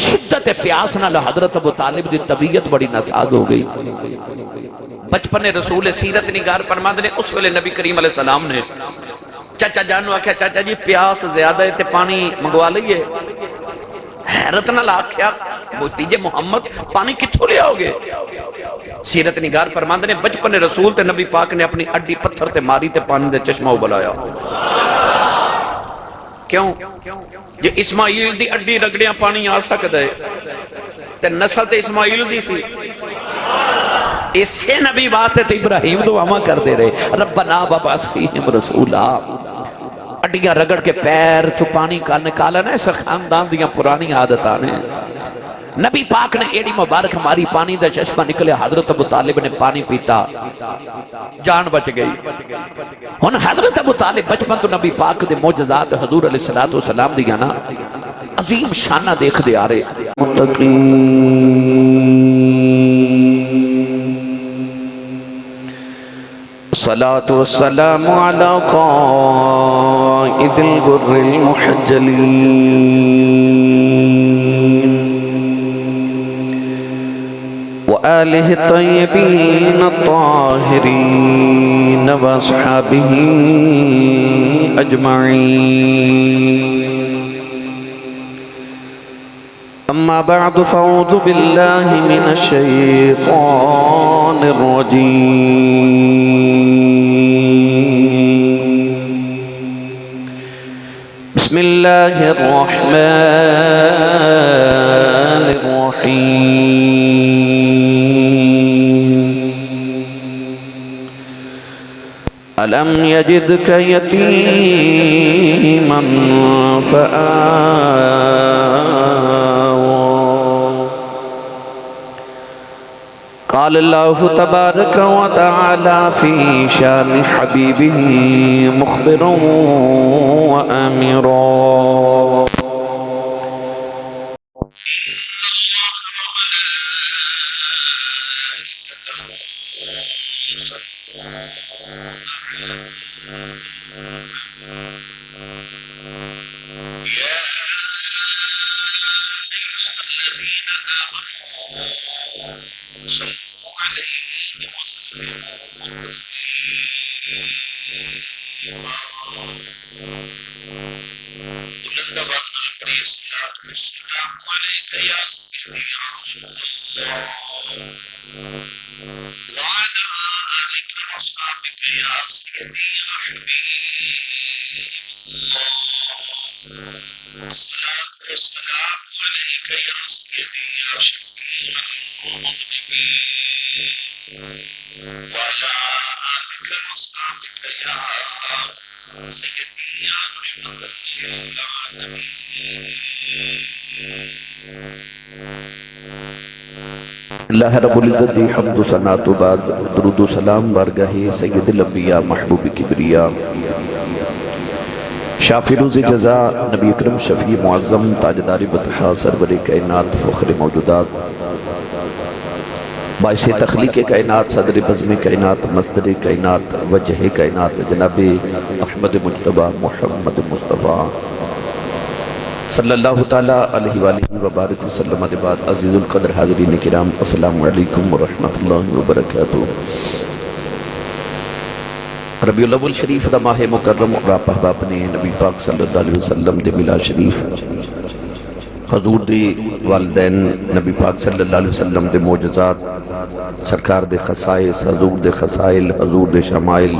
شدت پیاس نال حضرت ابو طالب دی طبیعت بڑی ناساز ہو گئی. بچپن رسول سیرت نگار فرماندے نے اس ویلے نبی کریم علیہ السلام نے چاچا جان نوں آکھیا چاچا جی پیاس زیادہ ہے تے پانی منگوا لئیے. حیرت نال آکھیا بھتیجے محمد پانی کتھوں لے آؤ گے؟ سیرت نگار فرماندے نے بچپن رسول تے نبی پاک نے اپنی اڈی پتھر تے ماری تے پانی دے چشمہ ابلایا. کیوں؟ یہ اسماعیل دی اڈی رگڑیاں پانی آ سکتا ہے تے نسل تے اسماعیل دی سی. اسے نبی واسطے تو ابراہیم دعا کر دے رہے ربنا وابعث فیہم رسولا. اڈیاں رگڑ کے پیر تو پانی کا نکالا نا اس خاندان دیاں پرانی عادت آنے. نبی پاک نے ایڈی مبارک ہماری پانی دا چشمہ نکلے. حضرت ابو طالب نے پانی پیتا جان بچ گئی. ہن حضرت ابو طالب بچپن تو نبی پاک دے معجزات حضور علیہ السلام دیا نا عظیم شانہ دیکھ دے آ رہے. الصلاة والسلام على قائد الغر المحجلين وآله الطيبين الطاهرين وأصحابه أجمعين. أما بعد فأعوذ بالله من الشيطان الرجيم. بسم الله الرحمن الرحيم. ألم يجدك يتيما فآوى. قال الله تبارك وتعالى في شان حبيبه مخبرا وآمرا. اللہ رب العزت دی حمد و ثنا تو بعد درود و سلام بارگاہ سید الانبیاء محبوب کبریا شافی روز جزا نبی اکرم شفیع معظم تاجدار بطحا سرور کائنات فخر موجودات باعث تخلیق کائنات صدر بزم کائنات مصدر کائنات وجہ کائنات جناب احمد مجتبہ محمد مصطفیٰ صلی اللہ تعالیٰ علیہ وآلہ وبارک وسلم دے بعد عزیز القدر حاضرین کرام السلام علیکم ورحمت اللہ وبرکاتہ. ربیع الاول شریف دا ماہ مکرم اور آپ احباب نے نبی پاک صلی اللہ علیہ وسلم دے ملا شریف حضور دے والدین نبی پاک صلی اللہ علیہ وسلم دے معجزات سرکار دے خصائص حضور دے خصائل حضور دے شمائل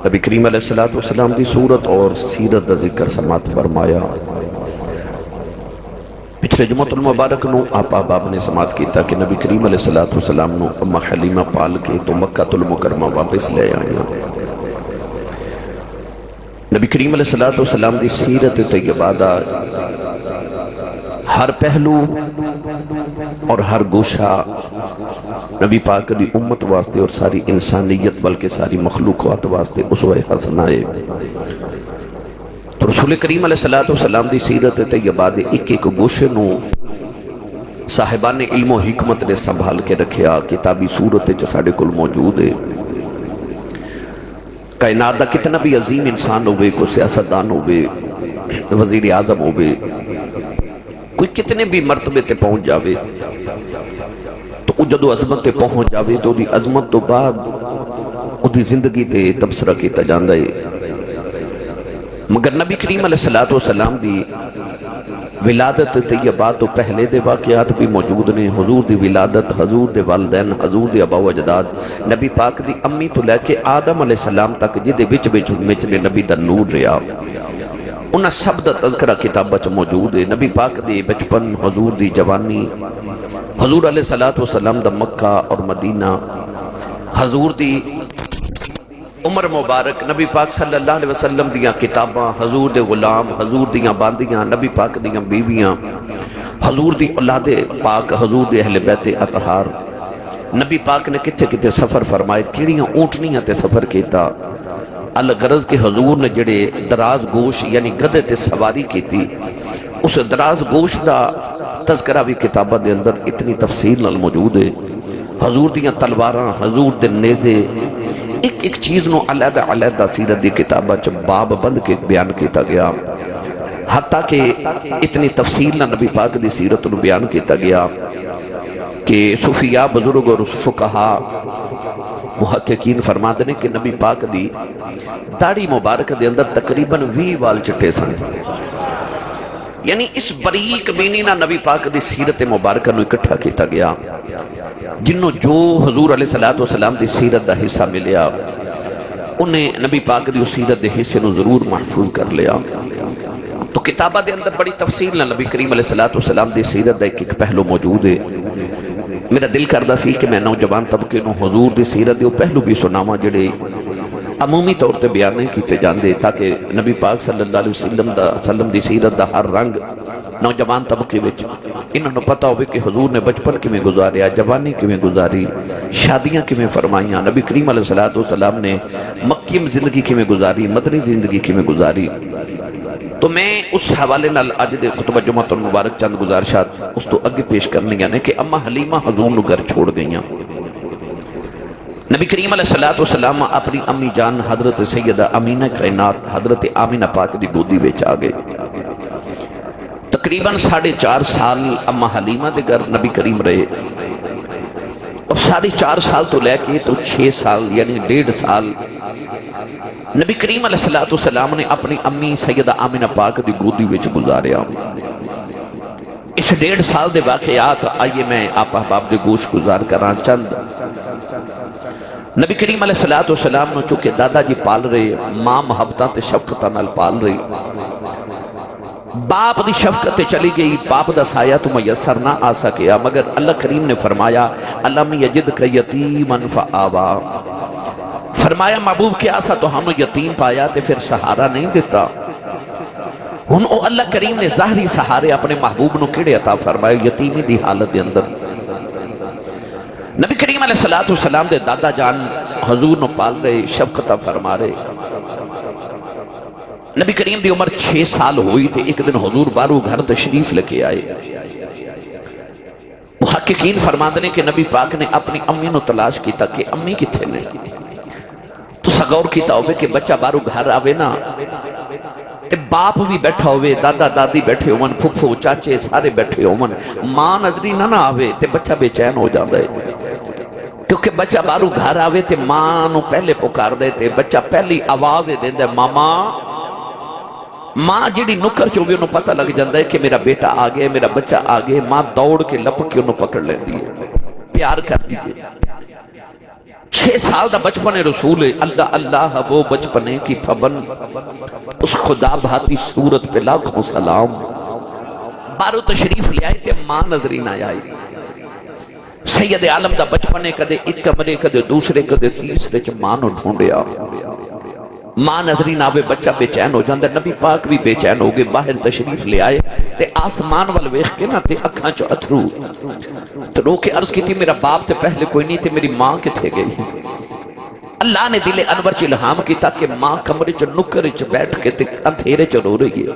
نبی کریم علیہ السلام دی صورت اور سیرت دا ذکر سماعت فرمایا. پچھلے جمعۃ المبارک نو آپ احباب نے سماعت کیتا کہ نبی کریم علیہ السلام نو اما حلیمہ پال کے تو مکہ المکرمہ واپس لے آئے. نبی کریم علیہ السلام دی سیرت طیبہ دا ہر پہلو اور ہر گوشہ نبی پاک دی امت واسطے اور ساری انسانیت بلکہ ساری مخلوقات واسطے اسوہ حسنہ ہے. تو رسول کریم علیہ السلام دی سیرت طیبہ دے ایک ایک گوشے نو صاحبان علم و حکمت نے سنبھال کے رکھیا کتابی صورت جو ساڑے کل موجود ہے. کائنات دا کتنا بھی عظیم انسان ہوئے کو سیاستدان ہوئے وزیر اعظم ہوئے کوئی کتنے بھی مرتبے تے پہنچ جاوے تو وہ جدو عظمت تے پہنچ جاوے تو دی عظمت تو بعد وہ دی زندگی تے تبصرہ کیتا جاندہ ہے. مگر نبی کریم علیہ السلام دی ولادت طیبات تو پہلے دے واقعات بھی موجود نے. حضور دی ولادت، حضور دے والدین، حضور دے ابا و اجداد، نبی پاک دی امی تو لے کے آدم علیہ السلام تک جدے وچ نے نبی دا نور رہا، انہاں سب دا تذکرہ کتابہ چ موجود ہے. نبی پاک دی بچپن، حضور دی جوانی، حضور علیہ السلام دا مکہ اور مدینہ، حضور دی عمر مبارک، نبی پاک صلی اللہ علیہ وسلم دیاں کتاباں، حضور دے غلام، حضور دیاں باندیاں، نبی پاک دیاں بیویاں، حضور دی اولاد پاک، حضور دے اہل بیت اطہار. نبی پاک نے کتھے کتھے سفر فرمائے، کیڑیاں اونٹنیاں تے سفر کیتا. الغرض کے حضور نے جڑے دراز گوش یعنی گدے تے سواری کیتی، اس دراز گوش دا تذکرہ بھی کتابہ دے اندر اتنی تفصیل نال موجود ہے. حضور دیاں تلواراں، حضور دے نیزے، ایک ایک چیز نو علیحدہ علیحدہ سیرت دی کتابہ چ باب بند کے بیان کیتا گیا. حتیٰ کہ اتنی تفصیل نہ نبی پاک دی سیرت نو بیان کیتا گیا کہ صوفیاء بزرگ اور فقہا محققین فرماتے ہیں کہ نبی پاک دی داڑھی مبارک دے اندر تقریباً 20 وال چٹے سن. یعنی اس بریک بینی نہ نبی پاک دی سیرت مبارکہ نو اکٹھا کیتا گیا، جنہوں جو حضور علیہ السلام دی سیرت دا حصہ ملیا انہیں نبی پاک دی سیرت دے حصے نو ضرور محفوظ کر لیا. تو کتابہ دے اندر بڑی تفصیل نہ نبی کریم علیہ السلام دی سیرت دا ایک پہلو موجود ہے. میرا دل کردہ سی کہ میں نوجوان طبقے نو حضور دی سیرت دے پہلو بھی سناواں جڑے عمومی طور تے بیان نہیں کیتے جاندے، تاکہ نبی پاک صلی اللہ علیہ وسلم دی سیرت دا ہر رنگ نوجوان طبقے وچ انہوں نے پتہ ہوئے کہ حضور نے بچپن کیویں گزاریا، جوانی کیویں گزاری، شادیاں کیویں فرمائیاں، نبی کریم علیہ السلام نے مکی میں زندگی کیویں گزاری، مدنی زندگی کیویں گزاری. تو میں اس حوالے نال اج دے خطبہ جمعۃ المبارک چند گزارشات اس تو اگے پیش کرنیاں نے کہ اما حلیمہ حضور نو گھر چھوڑ گئیاں. نبی کریم علیہ السلام اپنی امی جان حضرت سیدہ امینہ کائنات حضرت آمینہ پاک دی گودی وچ آ گئے. تقریباً 4.5 سال اما حلیمہ دے گھر نبی کریم رہے، اور 4.5 سال تو لے کے تو 6 سال یعنی 1.5 سال نبی کریم علیہ السلام نے اپنی امی سیدہ آمینہ پاک دی گودی وچ گزاریا. اس 1.5 سال دے واقعات آئیے میں آپ احباب دے گوش گزار کران چند. نبی کریم علیہ السلام نے چونکہ دادا جی پال رہے، ماں محبتاں تے شفقتاں نال پال رہی، باپ دی شفقت چلی گئی، باپ دا سایہ تو میسر نہ آ سکیا. مگر اللہ کریم نے فرمایا الم یجدک یتیما فآوا، فرمایا محبوب کیا سا تو ہم یتیم پایا تے پھر سہارا نہیں دیتا. ہن او اللہ کریم نے ظاہری سہارے اپنے محبوب نو کیڑے عطا فرمائے یتیمی دی حالت دے اندر. نبی کریم علیہ السلام دے دادا جان حضور نو پال رہے، شفقتاں فرما رہے. نبی کریم دی عمر 6 سال ہوئی تھے. ایک دن حضور بارو گھر تشریف لے آئے. محققین فرماندے نے کہ نبی پاک نے اپنی امی نو تلاش کیتا کہ امی کتھے نے. تو سغور کیتا ہوئے کہ بچہ بارو گھر آوے نا تے باپ بھی بیٹھا ہوئے، دادا دادی بیٹھے ہوئے، پھپھو چاچے سارے بیٹھے ہوئے، ماں نظری نہ آوے تے بچہ بے چین ہو جاندہ ہے. کیونکہ بچہ بارو گھر آوے تے ماں نو پہلے پکار دے تے بچہ پہلی آواز دے دے ماما. ماں جیڑی نکر چوگی انہوں پتہ لگ جاندہ ہے کہ میرا بیٹا آگے، میرا بچہ آگے. ماں دوڑ کے لپک کے انہوں پکڑ لیں دی ہے، پیار کر دیئے. 6 سال دا بچپنے رسول ہے. اللہ اللہ وہ بچپنے کی پھبن، اس خدا بھاتی صورت پہ لاکھوں سلام. بارو تشریف لے آئے کہ ماں نظری نہ آئی. سید عالم دا بچپنے کدے ایک کمرے کدے دوسرے کدے تیسرے چ ماں نو ڈھونڈیا. ماں نظری نہ آوے بچہ بے چین ہو جاندہ. نبی پاک بھی بے چین ہو گئے، باہر تشریف لے آئے تے آسمان وال ویکھ کے نہ تے اکھاں چ اتھرو. تو رو کے عرض کی تھی میرا باپ تے پہلے کوئی نہیں تے میری ماں کتھے گئی. اللہ نے دل انور چ الہام کیتا کہ ماں کمرے چ نکر چ بیٹھ کے تے اندھیرے چ رو رہی ہے.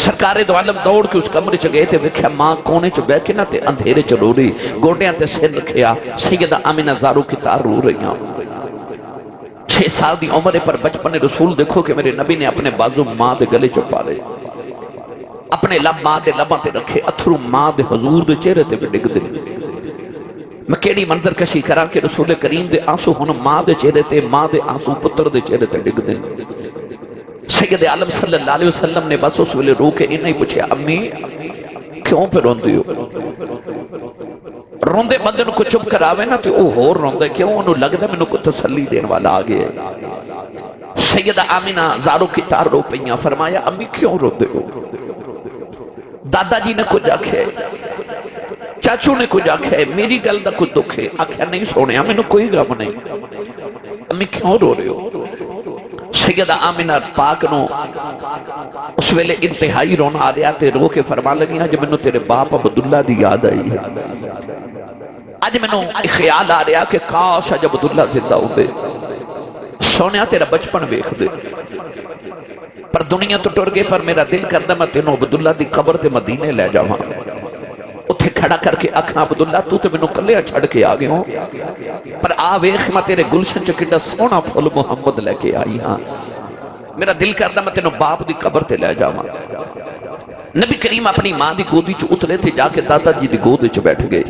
سرکار دو عالم دوڑ کے اس کمرے چ گئے تے ویکھیا ماں کونے چ بیٹھ کے نہ تے اندھیرے چ رو رہی، گوڈیاں تے سر رکھیا. سیدہ آمینہ زارو کی تار رو رہیاں. 6 سال دی عمر پر بچپن رسول دیکھو کہ میرے نبی نے اپنے بازو ماں دے گلے چھپا لے. اپنے لب ماں دے لباں تے رکھے، اتھرو ماں دے حضور دے چہرے تے بھی ڈگ دے۔ میں کیڑی منظر کشی کراں کہ رسول کریم دے آنسو ہن ماں دے چہرے تے، ماں دے آنسو پتر دے چہرے تے ڈگ دے۔ سید عالم صلی اللہ علیہ وسلم نے بس اس ویلے رو کے انہیں پوچھا، امی کیوں پہ روندی ہو؟ روندے بندے نو کو چپ کراوے نا تو وہ ہور روندے، کیوں؟ انہوں لگدا میں نو کو تسلی دین والا آگے۔ سیدہ آمینہ زارو کی تار رو پئیاں، فرمایا امی کیوں روندے ہو؟ دادا جی نے کچھ آکھے، چاچو نے کچھ آکھے، میری گل دا کچھ دکھے، آکھیا نہیں سونے میں نو کوئی غم نہیں، امی کیوں رو رہے ہو؟ سیدہ آمینہ پاک نو اس ویلے انتہائی رونا آ رہا تے رو کے فرما لگی، آج میں نو تیرے باپ عبداللہ دی یاد آئی ہے، آج میں نو خیال آ رہا کہ کاش آج عبداللہ زندہ ہو دے، سونیا تیرا بچپن بیخ دے، پر دنیا تو ٹر گئے، پر میرا دل کردہ میں تینوں عبداللہ دی قبر تے مدینے لے جاواں، اتھے کھڑا کر کے آکھاں عبداللہ تو تے میں کلیا چھڑ کے آگے ہوں، پر آویخ میں تیرے گلشن چکڑا سونا پھول محمد لے کے آئی ہاں، میرا دل کردہ میں تینوں باپ دی قبر تے لے جاواں۔ نبی کریم اپنی ماں دی گودی چو اترے تھے، جا کے دادا جی دی گودی چو بیٹھ گئے،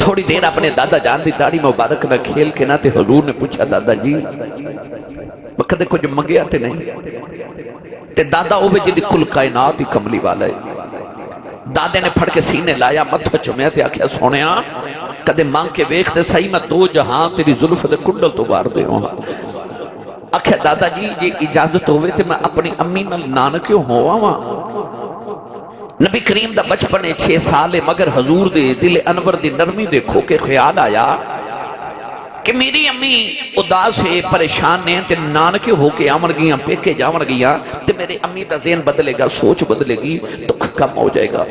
تھوڑی دیر اپنے دادا جان دی داڑھی مبارک نہ کھیل کے نہ تے حضور نے پوچھا دادا جی کدے کچھ منگیا تے نہیں؟ تے دادا اوے جی دی کل کائنات ہی کملی والا ہے، دادے نے پھڑ کے سینے لایا، متھا چومیا تے آکھیا سونیا کدے مانگ کے ویکھ دے صحیح میں دو جہاں تیری زلف دے کنڈل تو بار دے ہوں۔ آکھیا دادا جی یہ اجازت ہوئے تے میں اپنی امی نال نانکیوں ہوا ہاں۔ نبی کریم دا بچپنے 6 سالے، مگر حضور دے دل انور دی نرمی دیکھو کہ خیال آیا کہ میری امی اداس ہے، پریشان نے تے نانکے ہو کے آمن گیاں، پیکے جامن گیاں تے میرے امی دا ذہن بدلے گا، سوچ بدلے گی، دکھ کم ہو جائے گا۔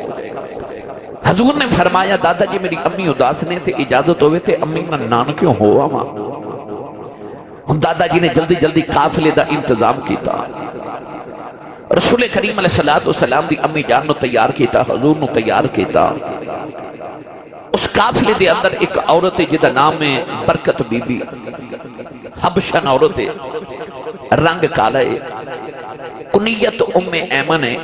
حضور نے فرمایا دادا جی میری امی اداس نے تے اجازت ہوئے تے امی میں نانکیوں ہوا ہاں۔ دادا جی نے جلدی جلدی قافلے دا انتظام کیتا، رسول کریم علیہ السلام دی امی جان نو تیار کیتا، حضور نو تیار کیتا۔ اس قافلے دے اندر ایک عورت ہے جدا نام ہے برکت بی بی، حبشن عورت ہے، رنگ کالا ہے، کنیت ام ایمن ہے۔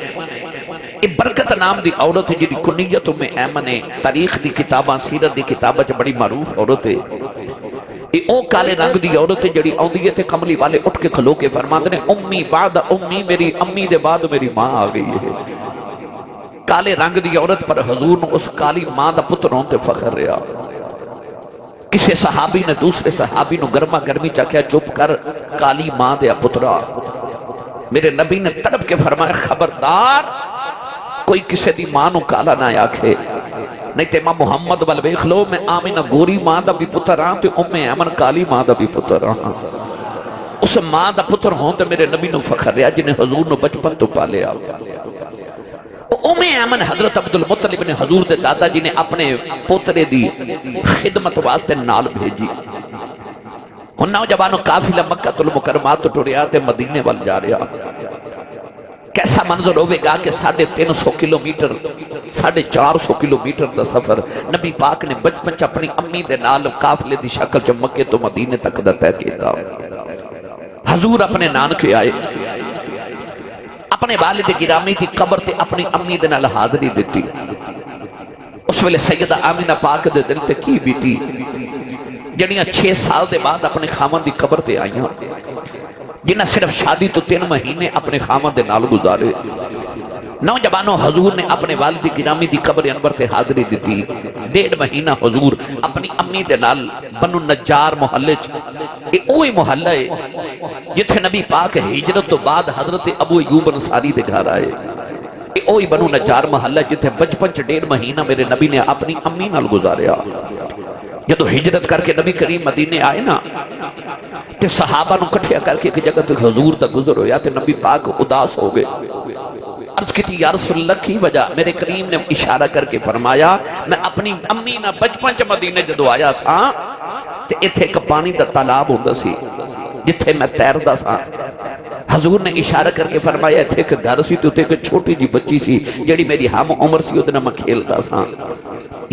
یہ برکت نام دی عورت ہے جدی کنیت ام ایمن ہے، تاریخ دی کتاباں سیرت دی کتاباں چ بڑی معروف عورت ہے۔ یہ او کالے رنگ دی عورت ہے جڑی آندی ہے تے کملی والے اٹھ کے کھلو کے فرماندے نے امی بعد امی، میری امی دے بعد میری ماں آ گئی ہے۔ کالے رنگ دی عورت پر حضور نے اس کالی ماں دا پتر ہون تے فخر رہا۔ کسی صحابی نے دوسرے صحابی نو گرما گرمی چاکیا چپ کر، کالی ماں دے پترا۔ میرے نبی نے تڑپ کے فرمایا خبردار کوئی کسی دی ماں نو کالا نہ آکھے، نہیں تے ماں محمد وال ویکھ لو، میں آمینہ گوری ماں دا بھی پتر ہاں تے ام ایمن کالی ماں دا بھی پتر ہاں۔ اس ماں دا پتر ہوں تے میرے نبی نو فخر رہا جنہیں حضور نو بچپن تو پالے آ۔ ام ایمن حضرت عبدالمطلب نے حضور دے دادا جی نے اپنے پوترے دی خدمت واسطے نال بھیجی۔ ان نوجوانوں قافلہ مکہ المکرمات ٹریا تے مدینے وال جا رہا۔ کیسا منظر ہوئے گا کہ 350 کلومیٹر 450 کلومیٹر دا سفر نبی پاک نے بچپن چ اپنی امی دے نال قافلے دی شکل چ مکے تو مدینے تک دا طے کیتا۔ حضور اپنے نانکے آئے، اپنے والد گرامی دی قبر تے اپنی امی دے نال حاضری دیتی۔ اس ویلے سیدہ آمینہ پاک دے دل تے کی بیتی جنیاں 6 سال دے بعد اپنے خامن دی قبر تے آئیاں، جنہ صرف شادی تو 3 مہینے اپنے خامن دے نال گزارے۔ نوجوانوں حضور نے اپنے والد گرامی دی قبر انور تے حاضری دیتی۔ 1.5 مہینہ حضور اپنی امی دے نال بنو نجار محلے چ، یہ اوہی محلہ ہے جتھے نبی پاک ہجرت تو بعد حضرت ابو ایوب انصاری دے گھر آئے۔ یہ اوہی بنو نجار محلہ جتھے بچپن چ 1.5 مہینہ میرے نبی نے اپنی امی نال گزاریا۔ جدو ہجرت کر کے نبی کریم مدینے آئے نا تے صحابہ نو کٹھیا کر کے ایک جگہ تو حضور دا گزر ہویا تے نبی پاک اداس ہو گئے۔ عرض کی تھی یا رسول اللہ کی وجہ؟ میرے کریم نے اشارہ کر کے فرمایا میں اپنی امی نہ بچپن چ مدینے جدو آیا سا تے ایتھے ایک پانی دا تالاب ہوندا سی جتھے میں تیردا سا۔ حضور نے اشارہ کر کے فرمایا ایتھے ایک گھر سی تے ایک چھوٹی جی بچی سی جڑی میری ہم عمر سی، اودے نال میں کھیلدا سا۔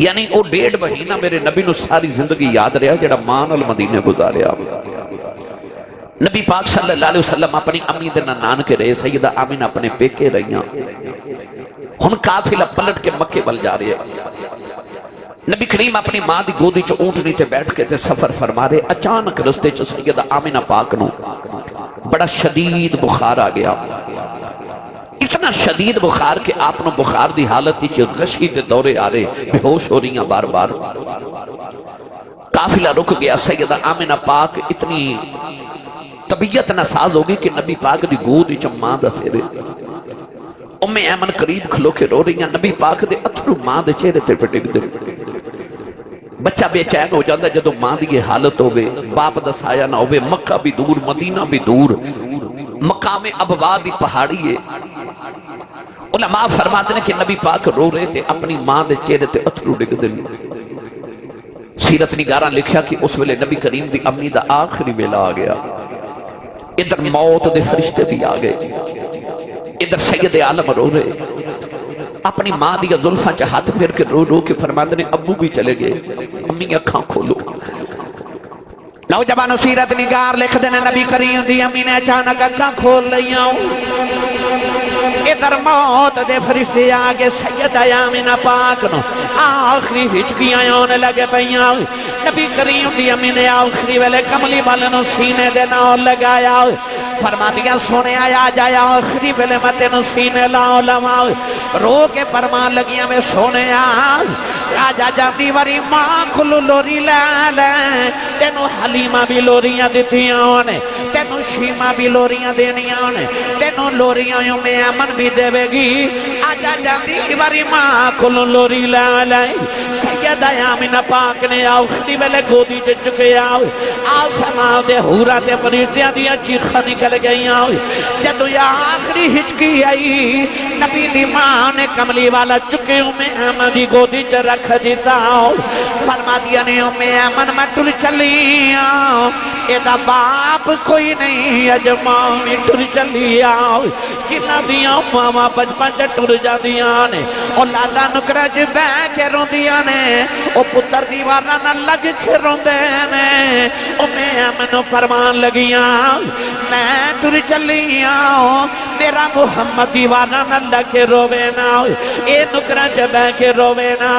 یعنی او 1.5 مہینہ میرے نبی نو ساری زندگی یاد رہا جڑا ماں نال مدینے گزاریا۔ نبی پاک صلی اللہ علیہ وسلم اپنی امی دے نان کے رہے، سیدہ آمینہ اپنے پیکے رہیاں، ہن قافلہ پلٹ کے مکے بل جا رہے ہیں۔ نبی کریم اپنی ماں دی گودی چ اونٹنی تے بیٹھ کے تے سفر فرما رہے، اچانک رستے چ سیدہ آمینہ پاک نو بڑا شدید بخار آ گیا، اتنا شدید بخار کہ آپ نو بخار دی حالت چ غشی دے دورے آ رہے، بے ہوش ہو رہی ہیں بار بار۔ قافلہ رک گیا، سیدہ آمینہ پاک اتنی طبیعت ناساز ہوگی کہ نبی پاک دی گودی چ ماں دا سیرے، ام ایمن قریب کھلو کے رو رہی ہیں، نبی پاک دے اتھرو ماں دے چہرے تے پہ ڈگ دے۔ بچہ بے چین ہو جاتا ہے جدو ماں دی یہ حالت ہوئے، باپ دا سایہ نہ ہوئے، مکہ بھی دور، مدینہ بھی دور، مقام ابوا دی پہاڑی ہے۔ علماء فرماتے ہیں کہ نبی پاک رو رہے تھے، اپنی ماں دے چہرے تے اتھرو ڈگ دے۔ سیرت نگاراں لکھیا کہ اس ویلے نبی کریم دی امی دا آخری ویلا آ گیا، ادھر موت دے فرشتے بھی آ گئے، ادھر سید عالم رو رہے، اپنی ماں دیا زلفاں چا ہاتھ پھر کے رو رو کے فرماندے نے ابو بھی چلے گئے، امی اکھاں کھولو۔ نوجوانو سیرت نگار لکھ دینے نبی کریم دی امی نے اچانک اکھاں کھول لیاں، ادھر موت دے فرشتے آگے سیدہ آمینہ پاک نو آخری ہچکیاں آنے لگے پہیاں، نبی کریم دی امی نے آخری ویلے کملی والنو سینے دے ناؤ لگایا، فرما دیا سونے آیا جایا آخری ویلے میں تینو سینے لاؤ لماؤ، رو کے فرمان لگیا میں سونے آجا جاندی وری ماں کھلو لوری لے لے، تینو حلیمہ بھی لوریاں دیتیاں ہونے، تینو شیمہ بھی لوریاں دینیاں ہونے، تینو لوریاں یوں میں امن بھی دے گی، آجا جاندی وری ماں کھلو لوری لے لے۔ سیدہ آمینہ پاک نے آخری ویلے گودی چ چکے آسمان دے حورا دے فرشتیاں دیا چیخہ نکل گئی جدو یا آخری ہچکی آئی، نبی دی ماں نے کملی والا چکے ام ایمن دی گودی چ رکھ دیتا، فرما دیا نے ام ایمن میں ٹر چلی ایدہ باپ کوئی نہیں اجمامی ٹر چلی جنہ دیا ماما بچپن چ ٹر جا دیا نے، اولادا نکرج بے کے رو دیا نے، او پتر دیوارا نہ لگ کے رو دینے، ام ایمن فرمان لگیاں میں ٹر چلی میرا محمد دیوانہ نہ لگے روے نا، اے نکرہ جبہ کے روے نا،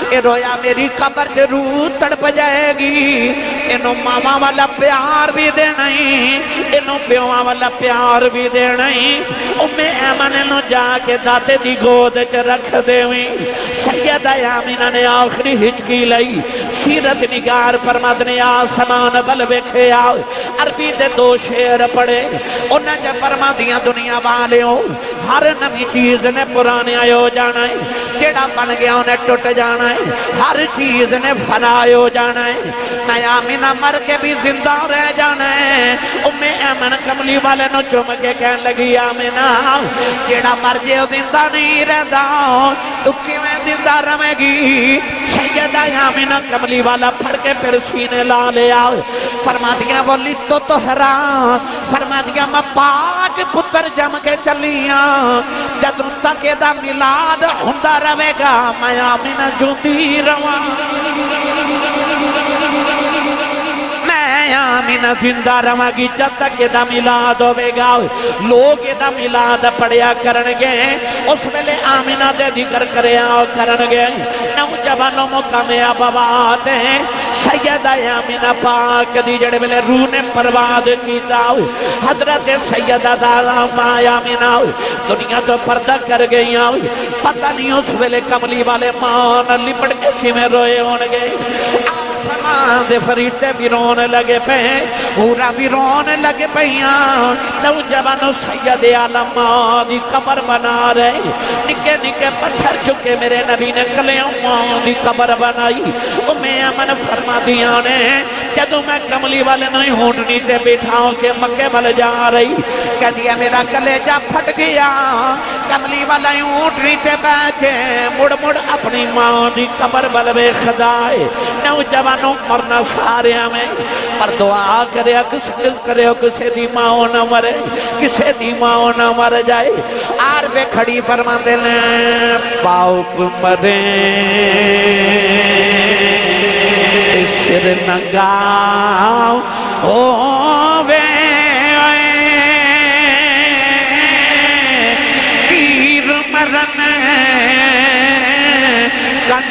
اے رویا میری قبر ضرور تڑپ جائے گی، انہوں ماما والا پیار بھی دے نہیں، انہوں بیوہ والا پیار بھی دے نہیں، امی ایمن انہوں جا کے داتے دی گود چ رکھ دے ہوئی۔ سیدہ آمینہ نے آخری ہچکی لئی، سیرت نگار فرماد نے آسمان بل بکھے عربی دے دو شیر پڑے، انہیں جب فرما دیا دنیا والے ہو، ہر نمی چیز نے پرانے ہو جانا ہے، جڑا بن گیا انہیں ٹوٹ جانا ہے، ہر چیز نے فنا ہو جانا ہے، میں آمینہ مر کے بھی زندہ رہ جانا ہے۔ امی ایمن کملی والے نو چوم کے کہن لگی آمینہ جڑا مر جے زندہ نہیں رہتا تو کیویں زندہ رہے گی؟ سیدہ آمینہ کملی والا پھڑ کے پھر سینے لا لیا، فرما دیا بولی تو تہرا، فرما دیا میں پاک پتر جم کے چلیاں، جدوں تک دا ملاد ہوندہ رہے گا میں آمینہ جوندی رواں، آمینہ زندہ رہا گی جب تک یہ دا ملاد ہوئے گا۔ لوگ یہ دا ملاد پڑھیا کرنگے، اس ویلے آمینہ دے ذکر کریا کرنگے، نوجوانوں مقامی آباد ہیں، سیدہ آمینہ پاک دی جڑے ویلے روح نے پرواد کیتا، حضرت سیدہ زہرا ماں آمینہ دنیا تو پردہ کر گئی، پتہ نہیں اس ویلے کملی والے ماں نہ لپٹ کے کھمیں روئے ہونگے، آسمان دے فرشتے بھی رونے لگے پہ، حورا بھی رونے لگے پہیاں، نوجوانو سید عالم دی قبر بنا رہے، نکے نکے پتھر چکے میرے نبی نے کلیوں دی قبر بنائی، امی ایمن فرما دیا نے جدو میں کملی والے نہیں ہونٹنی تے بٹھاؤں کے مکے بل جا رہی، کہہ دیا میرا کلیجہ پھٹ گیا، کملی والا ہونٹنی تے بیٹھے مڑ مڑ اپنی ماں دی قبر بل بے خدائے، نوجوانوں مرنا سارے ہمیں پر دعا کرے کسے دی ماں نہ مرے، کسے دی ماں نہ مر جائے، آر بے کھڑی فرما دینے باپ مرے سر نگاؤ ہووے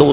2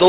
2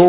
2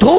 2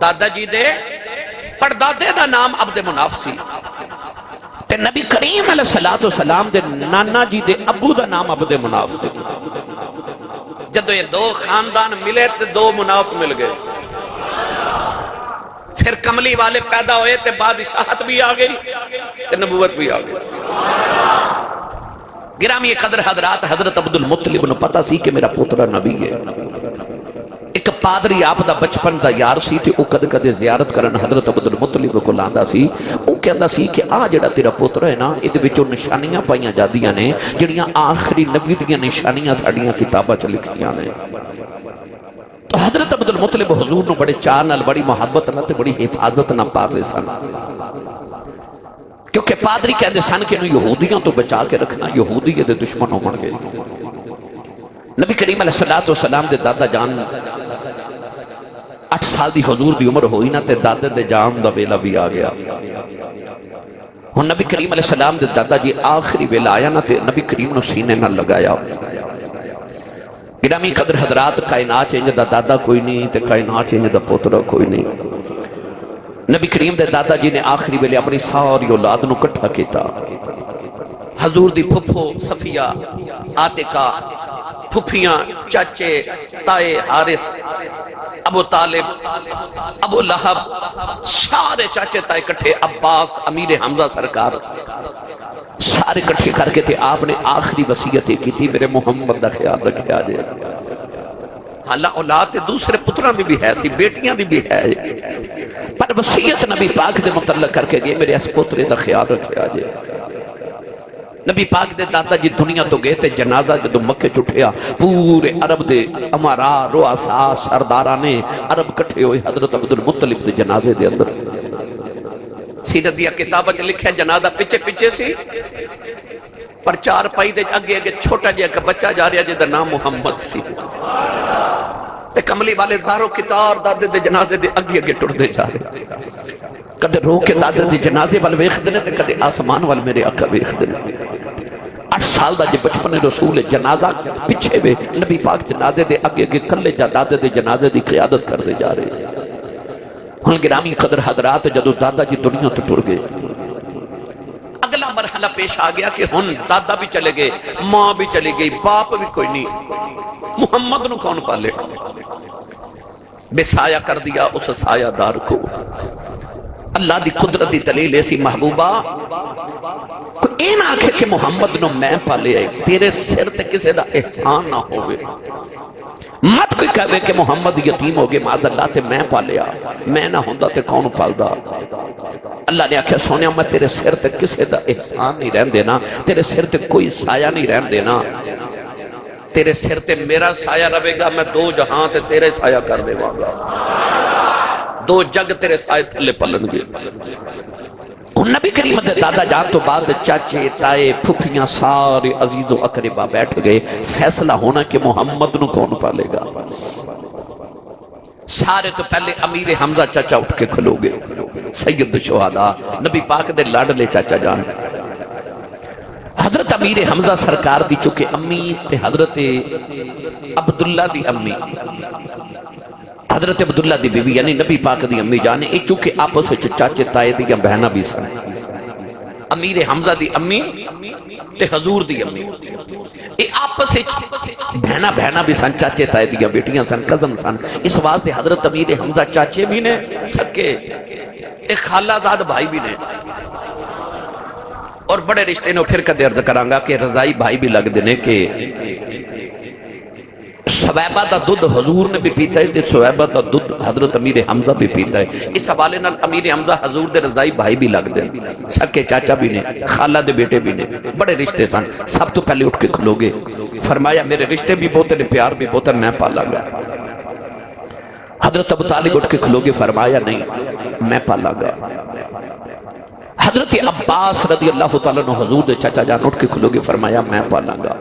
دادا جی دے پردادے دا نام عبد مناف سی تے نبی کریم علیہ السلام دے نانا جی دے ابو دا نام عبد مناف سی جدو یہ دو خاندان ملے تے دو مناف مل گئے پھر کملی والے پیدا ہوئے تے بادشاہت بھی آ گئی تے نبوت بھی آ گئی گرامی قدر حضرات حضرت عبد المطلب نے پتا سی کہ میرا پوترا نبی ہے ایک پادری آپ دا بچپن دا یار سی تے او کد کدے زیارت کرن حضرت عبد المطلب کو لاندا سی او کہندا سی کہ آ جڑا تیرا پوتر ہے نا ادے وچوں نشانیاں پائیاں جادیاں نے جڑیاں آخری نبی دیاں نشانیاں ساڈیاں کتاباں چ لکھیاں نے تو حضرت عبد المطلب حضور نو بڑے چاہ نال بڑی محبت نال تے بڑی حفاظت نال پالدے سن کیونکہ پادری کہندے سن کہ انہوں یہودیاں تو بچا کے رکھنا یہودی دے دشمن ہون گے نبی کریم علیہ السلام دے دادا جان 8 سال دی حضور دی عمر ہوئی نا تے دادے دے جان دا ویلا بھی آ گیا ہن نبی کریم علیہ السلام دے دادا جی آخری ویلا آیا نا تے نبی کریم نو سینے نہ لگایا گرامی قدر حضرات کائنات چینج دا دادا کوئی نہیں تے کائنات چینج دا پوترا کوئی نہیں نبی کریم دے دادا جی نے آخری ویلے اپنی ساری اولاد نو کٹھا کیتا حضور دی پھپھو صفیہ آتکا پھپھیاں چاچے تائے حارث ابو طالب ابو لہب سارے چاچے تائے کٹھے عباس امیر حمزہ سرکار سارے کٹھے کر کے تھے آپ نے آخری وصیت کی تھی میرے محمد دا خیال رکھے آجے اللہ اولاد دوسرے پتران دی بھی ہے سی بیٹیاں دی بھی ہے پر وصیت نبی پاک دے متعلق کر کے گئے میرے اس پترے دا خیال رکھے آجے نبی پاک دے دادا جی دنیا تو گئے تھے جنازہ جدو مکہ چٹھیا پورے عرب دے امارا رؤسا سردارانے عرب کٹھے ہوئے حضرت عبد المطلب دے جنازے دے اندر سیرت دیا کتابت لکھے جنازہ پچھے پچھے سی پر چار پائی دے اگے اگے چھوٹا جے کا بچہ جا رہا جے دا نام محمد سی تے کملی والے زارو کتار دادے دے جنازے دے اگے اگے ٹر دے جا رہے کدے رو کے دادے دے جنازے وال ویخ دینے تے کدے آسمان وال میرے آقا ویخ دینے 8 سال دا جے بچپن رسول جنازہ پچھے بے نبی پاک جنازے دے اگے اگے کلے جا دادے دے جنازے دی قیادت کر دے جا رہے ہن گرامی قدر حضرات جدو دادا جی دنیا تو ٹر گئے اگلا مرحلہ پیش آ گیا کہ ہن دادا بھی چلے گئے ماں بھی چلے گئی باپ بھی کوئی نہیں محمد نو کون پالے بے سایہ کر دیا اس سایہ دار کو اللہ دی قدرتی دلیل ایسی محبوبہ کوئی این آنکھے کہ محمد نو میں پالے آئے تیرے سر تے کسے دا احسان نہ ہوئے مت کوئی کہوے کہ محمد یتیم ہوگے معاذ اللہ تے میں پالے آ میں نہ ہوندہ تے کون پالدہ اللہ نے آکھا سونیا میں تیرے سر تے کسے دا احسان نہیں رہن دینا تیرے سر تے کوئی سایہ نہیں رہن دینا تیرے سر تے میرا سایہ رہے گا میں 2 جہاں تے تیرے سایہ کر دے گا 2 جگ تیرے سایہ تھلے پلن گے نبی کریم دے دادا جان تو بعد چاچے تائے پھپھیاں سارے عزیز و اقربا بیٹھ گئے فیصلہ ہونا کہ محمد نو کون پالے گا سارے تو پہلے امیر حمزہ چاچا اٹھ کے کھلو گئے سید شہداء نبی پاک دے لاڈلے چاچا جان حضرت امیر حمزہ سرکار دی چکے امی تے حضرت عبداللہ دی امی حضرت عبداللہ دی بیوی یعنی نبی پاک دی امی جانے اے چونکہ آپس سے چاچے تائے دیا بہنہ بھی سن امیر حمزہ دی امی تے حضور دی امی اے آپس سے بہنہ بھی سن چاچے تائے دیا بیٹیاں سن کزن سن اس واسطے حضرت امیر حمزہ چاچے بھی نے سکے ایک خالہ زاد بھائی بھی نے اور بڑے رشتے نے پھر کدے عرض کرانگا کہ رضائی بھائی بھی لگ دینے کہ سویبہ دا دودھ حضور نے بھی پیتا ہے سویبہ دا دودھ حضرت امیر حمزہ بھی پیتا ہے اس حوالے نال امیر حمزہ حضور دے رضائی بھائی بھی لگ دے سکے چاچا بھی نے خالہ دے بیٹے بھی نے بڑے رشتے سن سب تو پہلے اٹھ کے کھلو گے فرمایا میرے رشتے بھی بہت نے پیار بھی بہت ہے میں پالا گا حضرت ابو طالب اٹھ کے کھلو گے فرمایا نہیں میں پالا گا حضرت عباس رضی اللہ تعالیٰ نے حضور دے چاچا جان اٹھ کے کھلو گے فرمایا میں پالا گا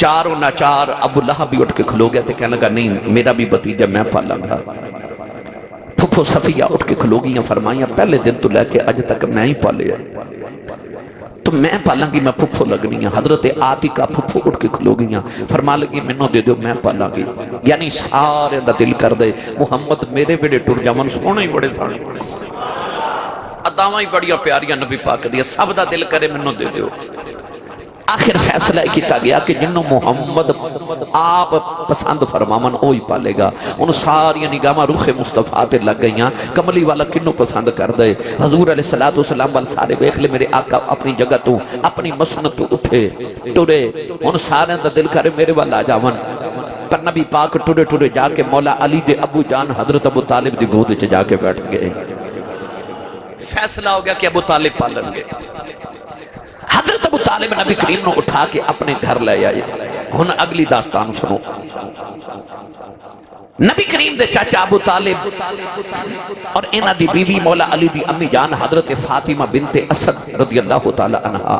چاروں ناچار ابو لہب بھی اٹھ کے کھلو گیا تھے کہنے لگا نہیں میرا بھی بتیجہ میں پالا گا پھپھو صفیہ اٹھ کے کھلو گیا فرمایا پہلے دن تو لے کے اج تک میں ہی پالے ہیں تو میں پالاں گی، میں پھپھو لگنی ہاں۔ حضرت آتکہ پھپھو اٹھ کے کھلو گئی ہیں، فرما لگی مینوں دے دیو میں پالاں گی۔ یعنی سارے دا دل کر دے محمد میرے بیڑے ٹر جاون، سونے ہی بڑے سانے، اداواں ہی بڑیاں پیاریاں نبی پاک دیا، سب دا دل کرے مینوں دے دیو۔ آخر فیصلہ کیتا گیا کہ جنہوں محمد آپ پسند فرماون اوہی پالے گا۔ ان ساری نگاہاں روح مصطفیٰ تے لگ گئیاں، کملی والا کنوں پسند کر دے؟ حضور علیہ السلام وال سارے بیخ لے میرے آقا اپنی جگہ تو اپنی مسند تو اٹھے ٹرے، ان سارے دا دل کرے میرے والا جاون، پر نبی پاک ٹرے ٹرے جا کے مولا علی دے ابو جان حضرت ابو طالب دی گود چ جا کے بیٹھ گئے۔ فیصلہ ہو گیا کہ ابو طالب پالن گے۔ حضرت ابو طالب نبی کریم نے اٹھا کے اپنے گھر لے آئے۔ ہن اگلی داستان سنو۔ نبی کریم دے چاچا ابو طالب اور انہ دی بیوی مولا علی دی امی جان حضرت فاطمہ بنت اسد رضی اللہ تعالی عنہا،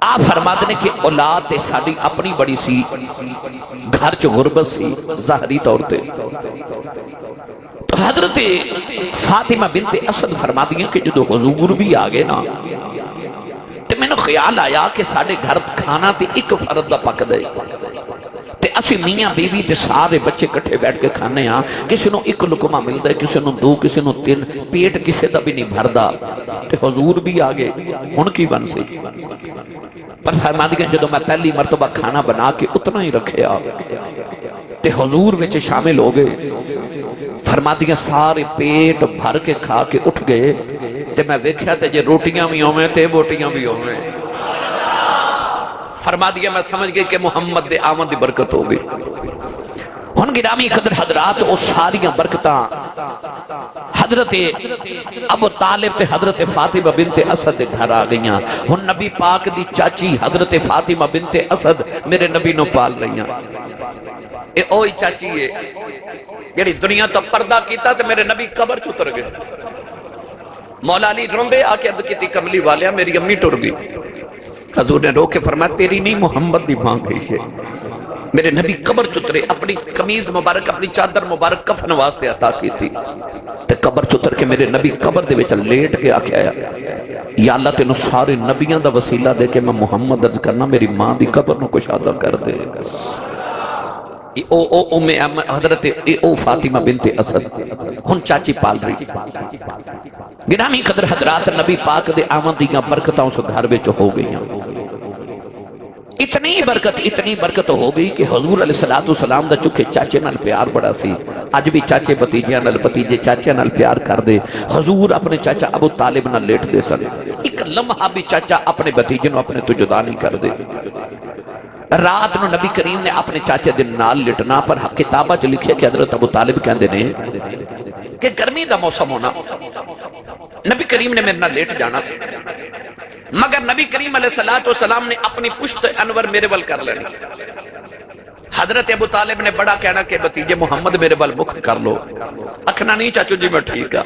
آپ فرماتے ہیں کہ اولاد ساڑی اپنی بڑی سی، گھر چ غربت سی ظاہری طور تے، تو حضرت فاطمہ بنت اسد فرماتی ہیں کہ جدو حضور بھی آگے نا، تو میں نے خیال آیا کہ ساڑے گھر کھانا تے ایک فرد دا پک دے، تے اسی میاں بیوی تے سارے بچے کٹھے بیٹھ کے کھانے ہاں، کسی نو ایک لقمہ مل دے، کسی نو دو، کسی نو تین، پیٹ کسی دا بھی نہیں بھردا، تے حضور بھی آگے ان کی بن سی۔ پر فرماتی کہ جدو میں پہلی مرتبہ کھانا بنا کے اتنا ہی رکھے آ تے حضور وچ شامل ہو گئے، فرماتی ہیں سارے پیٹ بھر کے کھا کے اٹھ گئے، تے میں ویکھیا تے جے روٹیاں بھی ہوئے تے بوٹیاں بھی ہوئے۔ فرما دیا میں سمجھ گئی کہ محمد دے آمد دی برکت ہو گئی۔ ہن گرامی قدر حضرات، او ساریاں برکتاں حضرت ابو طالب تے حضرت فاطمہ بنت اسد دے گھر آ گئیاں۔ ہن نبی پاک دی چاچی حضرت فاطمہ بنت اسد میرے نبی نو پال رہیاں۔ اے اوہی چاچی ہے جڑی دنیا تو پردہ کیتا تے میرے نبی قبر چتر گئے۔ مولا علی روندے آ کے عرض کیتی کملی والیا میری امی ٹر گئی۔ حضور نے رو کے فرمایا تیری نہیں محمد دی ماں گئی ہے۔ میرے نبی قبر چترے، اپنی قمیض مبارک اپنی چادر مبارک کفن واسطے عطا کی تھی، تے قبر چتر کے میرے نبی قبر دے وچ لیٹ کے آکھیا یا اللہ تینوں سارے نبیاں دا وسیلہ دے کے میں محمد عرض کرنا میری ماں دی قبر نو کشادہ کر دے۔ حضرت فاطمہ بنت اسد ہن چاچی پال رہی۔ گرامی قدر حضرات، نبی پاک دے آمد دیاں برکتاں اس گھر وچ ہو گئیاں۔ اتنی برکت ہو گئی کہ حضور علیہ السلام دا چکے چاچے نال پیار بڑا سی۔ آج بھی چاچے بتیجیاں نال، بتیجے چاچے نال پیار کر دے۔ حضور اپنے چاچا ابو طالب نال لیٹ دے سن، ایک لمحہ بھی چاچا اپنے بتیجے نو اپنے تو جدا نہیں کر دے۔ رات نو نبی کریم نے اپنے چاچے دن نال لٹنا، پر کتابہ جو لکھے کہ حضرت ابو طالب کہندے نے کہ گرمی دا موسم ہونا، نبی کریم نے میرے نال لیٹ جانا، مگر نبی کریم علیہ السلام نے اپنی پشت انور میرے ول کر لینی۔ حضرت ابو طالب نے بڑا کہنا کہ بتیجے محمد میرے ول مکھ کر لو، اکھنا نہیں چاچو جی میں ٹھیک ہے۔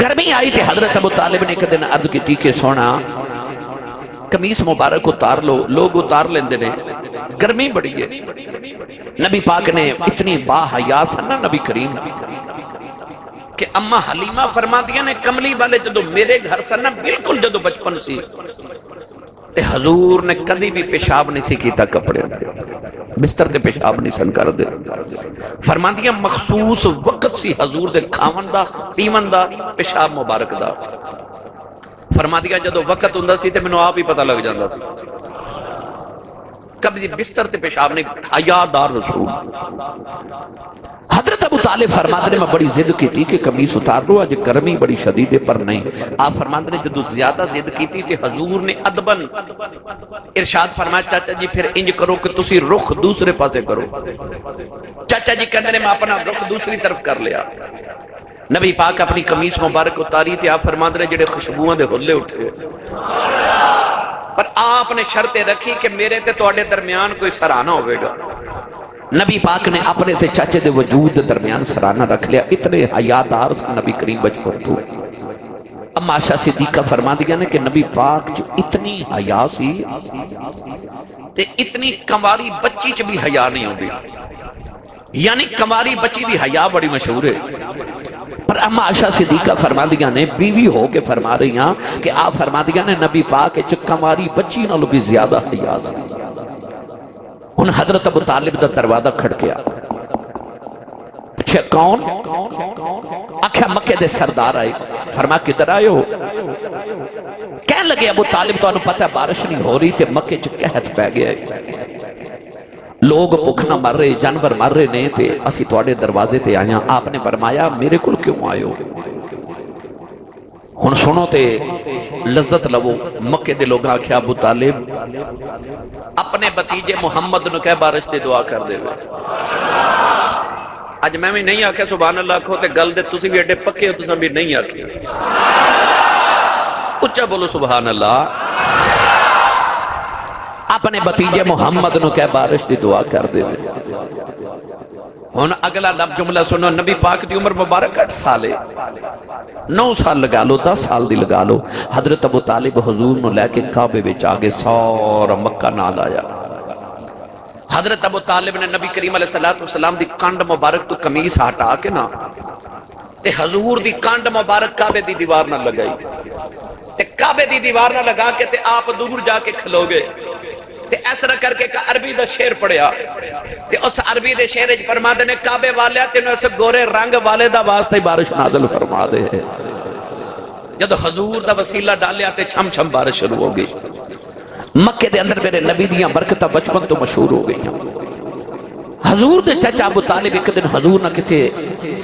گرمی آئی تھی، حضرت ابو طالب نے ایک دن عرض کی کہ سونا قمیص مبارک اتار لو، لوگ اتار لیندے نے، گرمی بڑی ہے۔ نبی پاک نے اتنی با حیا سنا نبی کریم کہ اماں حلیمہ فرما دیا نے کملی والے جدو میرے گھر سنا بالکل جدو بچپن سی تے حضور نے کدی بھی پیشاب نہیں سی کیتا، کپڑے بستر تے پیشاب نہیں سن کر دے۔ فرما دیا مخصوص وقت سی حضور دے کھاون دا پیون دا پیشاب مبارک دا۔ فرما دیا جدو وقت ہوندا سی تے مینوں آپ ہی پتہ لگ جاندا سی، کبھی بستر تے پیشاب نہیں، حیادار رسول۔ حضرت ابو طالب فرماتے نے میں بڑی ضد کی تھی کہ قمیص اتار لو، آج گرمی بڑی شدید ہے، پر نہیں۔ آپ فرماتے نے جدو زیادہ ضد کی تھی کہ حضور نے ادبن ارشاد فرمایا چاچا جی پھر انج کرو کہ تسی رخ دوسرے پاسے کرو۔ چاچا جی کہندے نے میں اپنا رخ دوسری طرف کر لیا۔ نبی پاک اپنی قمیص مبارک اتاری تھی، آپ فرماتے نے جڑے خوشبوئیں دے ہلے اٹھے، پر آپ نے شرطیں رکھی کہ میرے تے تواڈے درمیان کوئی سرانہ ہوئے گا۔ نبی پاک نے اپنے تے چاچے دے وجود درمیان سرانہ رکھ لیا، اتنے حیادار سے نبی کریم بچپن تو۔ اما عائشہ صدیقہ فرما دیا نے کہ نبی پاک جو اتنی حیا سی تے اتنی کماری بچی چ بھی حیا نہیں ہوگی، یعنی کماری بچی دی حیا بڑی مشہور ہے، پر اما عائشہ صدیقہ فرما دیا نے بیوی ہو کے فرما رہی ہیں کہ آپ فرما دیا نے نبی پاک کماری بچی نالوں بھی زیادہ حیا سی۔ ان حضرت ابو طالب دا دروازہ کھڑکیا، پوچھے کون؟ آکھیا مکے دے سردار آئے۔ فرما کدھر آئے ہو؟ کہنے لگے ابو طالب تو انہوں پتہ ہے بارش نہیں ہو رہی تھے، مکے چ قحط پہ گیا لوگ بھکھنا مر رہے، جانور مر رہے نہیں تھے، اسی تواڈے دروازے تے آیا۔ آپ نے فرمایا میرے کل کیوں آئے ہو؟ ہن سنو تے لذت لو۔ مکے دے لوگ آکھیا ابو طالب اپنے بتیجے محمد نو کہہ بارش دے دعا کر دے ہوئے۔ اج میں بھی نہیں آکھیا سبحان اللہ کہو تے گل دے تسی بھی ایڈے پکے ہو، تساں بھی نہیں آکھیا۔ اچھا بولو سبحان اللہ۔ اپنے بتیجے محمد نو کہہ بارش دی دعا کر دے ہوئے۔ ہن اگلا لفظ جملہ سنو، نبی پاک دی عمر مبارک 8 سال ہے، 9 سال لگا لو، 10 سال دی لگا لو۔ حضرت ابو طالب حضور نو لے کے کعبے وچ آگے سارا مکہ نال آیا۔ حضرت ابو طالب نے نبی کریم علیہ السلام دی کانڈ مبارک تو قمیص ہٹا کے نا تے حضور دی کانڈ مبارک کعبے دی دیوار نہ لگائی تے کعبے دی دیوار نہ لگا کے تے آپ دور جا کے کھلو گے تے اس طرح کر کے عربی دا شعر پڑھیا تے اس عربی دے شعر وچ فرماندے نے کعبے والے تینوں اس گورے رنگ والے دا واسطے بارش نازل فرما دے۔ جب حضور دا وسیلہ ڈالیا تے چھم چھم بارش شروع ہو گئی۔ مکے دے اندر میرے نبی دیاں برکتہ بچپن تو مشہور ہو گئی۔ حضور دے چچا ابو طالب ایک دن حضور نہ کتے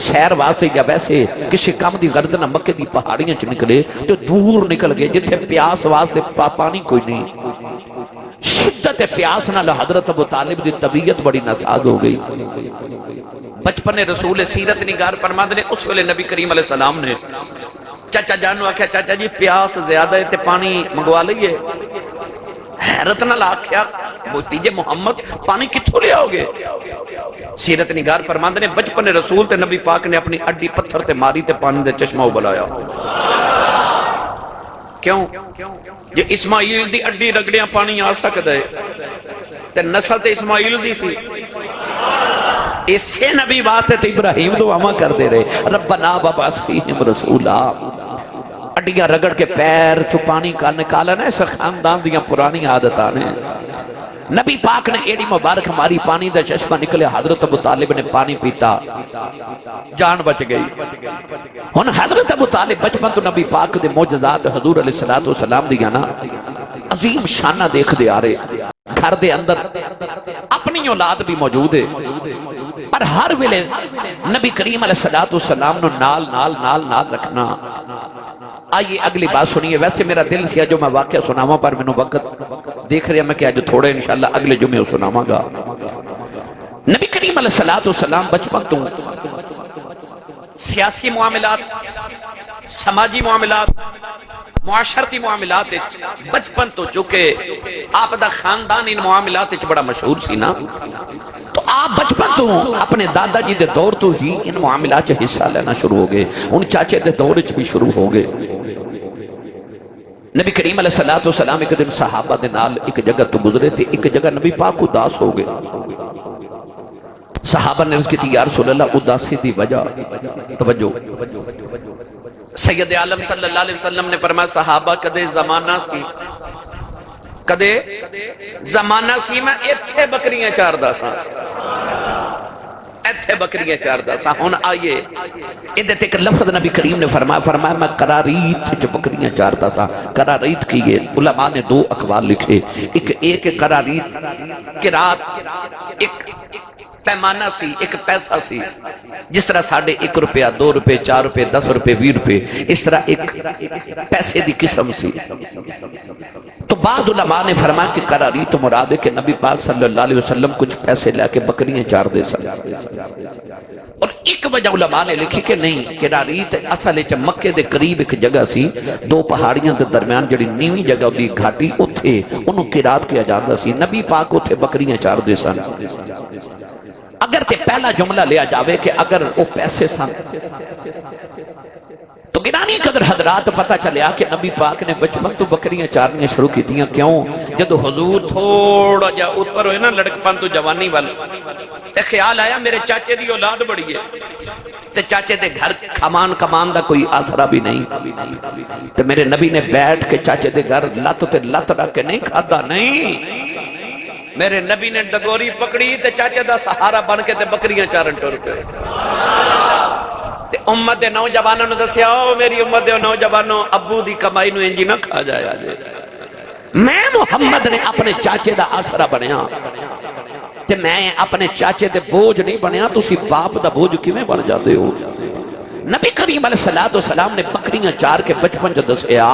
سیر واسطے یا ویسے کسی کام دی غرض نہ مکے دی پہاڑیاں چ نکلے تو دور نکل گئے جتھے پیاس واسطے پانی کوئی نہیں۔ شدت پیاس نہ حضرت ابو طالب دی طبیعت بڑی ناساز ہو گئی۔ بچپن رسول سیرت نگار فرماندے نے اس ویلے نبی کریم علیہ السلام نے چچا جان نو آکھیا چچا جی پیاس زیادہ ہے تے پانی منگوا لئیے۔ حیرت نہ آکھیا بتیجے محمد پانی کتھوں لے آؤ گے؟ سیرت نگار فرماندے نے بچپن رسول تے نبی پاک نے اپنی اڈی پتھر تے ماری تے پانی دے چشمہ ابلایا۔ کیوں؟ یہ اسماعیل دی اڈی رگڑیاں پانی آ سکتا ہے تے نسل تے اسماعیل دی سی۔ اسے نبی واسطے تے ابراہیم دعا کر دے رہے ربنا وابعث فیہم رسولا۔ اڈیاں رگڑ کے پیر تو پانی کا نکالا نا، اس خاندان دیاں پرانی عادتاں نے۔ نبی پاک نے ایڈی مبارک ہماری پانی دا چشمہ نکلے، حضرت ابو طالب نے پانی پیتا، جان بچ گئی۔ ہن حضرت ابو طالب بچپن تو نبی پاک دے معجزات حضور علیہ السلام دیاں نا عظیم شانہ دیکھ دے آ رہے۔ گھر دے اندر اپنی اولاد بھی موجود ہے، پر ہر ویلے نبی کریم علیہ السلام نو نال رکھنا۔ آئیے اگلی بات سنیے۔ ویسے میرا دل سیا جو میں واقعہ سناواں پر میں وقت دیکھ رہا میں کہ آج تھوڑے انشاءاللہ اگلے جمعے سناواں گا۔ نبی کریم علیہ السلام بچپن تو سیاسی معاملات، سماجی معاملات، معاشرتی معاملات بچپن تو چکے آپ دا خاندان ان معاملات بڑا مشہور سی نا، تو آپ بچپن تو اپنے دادا جی دے دور تو ہی ان معاملات حصہ لینا شروع ہو گئے، ان چاچے دے دور بھی شروع ہو گئے۔ نبی کریم علیہ السلام ایک دن صحابہ دے نال ایک جگہ تو گزرے تھے، ایک جگہ نبی پاک اداس ہو گئے۔ صحابہ نے عرض کی تھی یا رسول اللہ اداسی دی وجہ، توجہ سید عالم صلی اللہ علیہ وسلم نے فرمایا صحابہ کدے زمانہ سی میں ایتھے بکریاں چاردا سا، ایتھے بکریاں چاردا سا۔ ہن آئیے ادھے تے ایک لفظ نبی کریم نے فرمایا میں قراریت جو بکریاں چاردا سا۔ قراریت کی یہ علماء نے 2 اقوال لکھے، ایک قراریت قرات ایک پیمانہ سی، ایک پیسہ سی، جس طرح ساڑھے 1 روپیہ 2 روپے 4 روپے 10 روپے 20 روپے، اس طرح ایک پیسے دی قسم سی۔ تو بعض علماء نے فرمایا کہ قراریت مراد ہے کہ نبی پاک صلی اللہ علیہ وسلم کچھ پیسے لے کے بکریاں چار دے سکتے، اور ایک وجہ علماء نے لکھی کہ نہیں، قراریت اصل مکے دے قریب ایک جگہ سی، 2 پہاڑیاں دے درمیان جڑی نیویں جگہ دی گھاٹی اتھے انہوں قرات کیا جاندہ سی، نبی پاک اتھے بکریاں چار دے سن۔ اگر تے پہلا جملہ لیا جاوے کہ اگر وہ پیسے سن تو گرامی قدر حضرات پتہ چلیا کہ نبی پاک نے بچپن تو بکریاں چارنیاں شروع کی تھیاں کیوں؟ جدو حضور تھوڑا جا اوپر ہوئے نا لڑکپن تو جوانی والے تے خیال آیا میرے چاچے دی اولاد بڑی ہے تے چاچے دے گھر کمان دا کوئی آسرا بھی نہیں تے میرے نبی نے بیٹھ کے چاچے دے گھر لت تے لت رکھ کے نہیں کھادا نہیں، میرے نبی نے ڈگوری پکڑی تے چاچے دا سہارا بن کے تے بکریاں چارن ٹر گئے تے امت دے نوجوانوں نے دسیا او میری امت دے نوجوانوں ابو دی کمائی نو انجی نہ کھا جایا جے میں محمد نے اپنے چاچے دا آسرا بنیا تے میں اپنے چاچے دے بوجھ نہیں بنیا تسی باپ دا بوجھ کیویں بن جاتے ہو؟ نبی کریم علیہ السلام نے بکریاں چار کے بچپن جو دسیا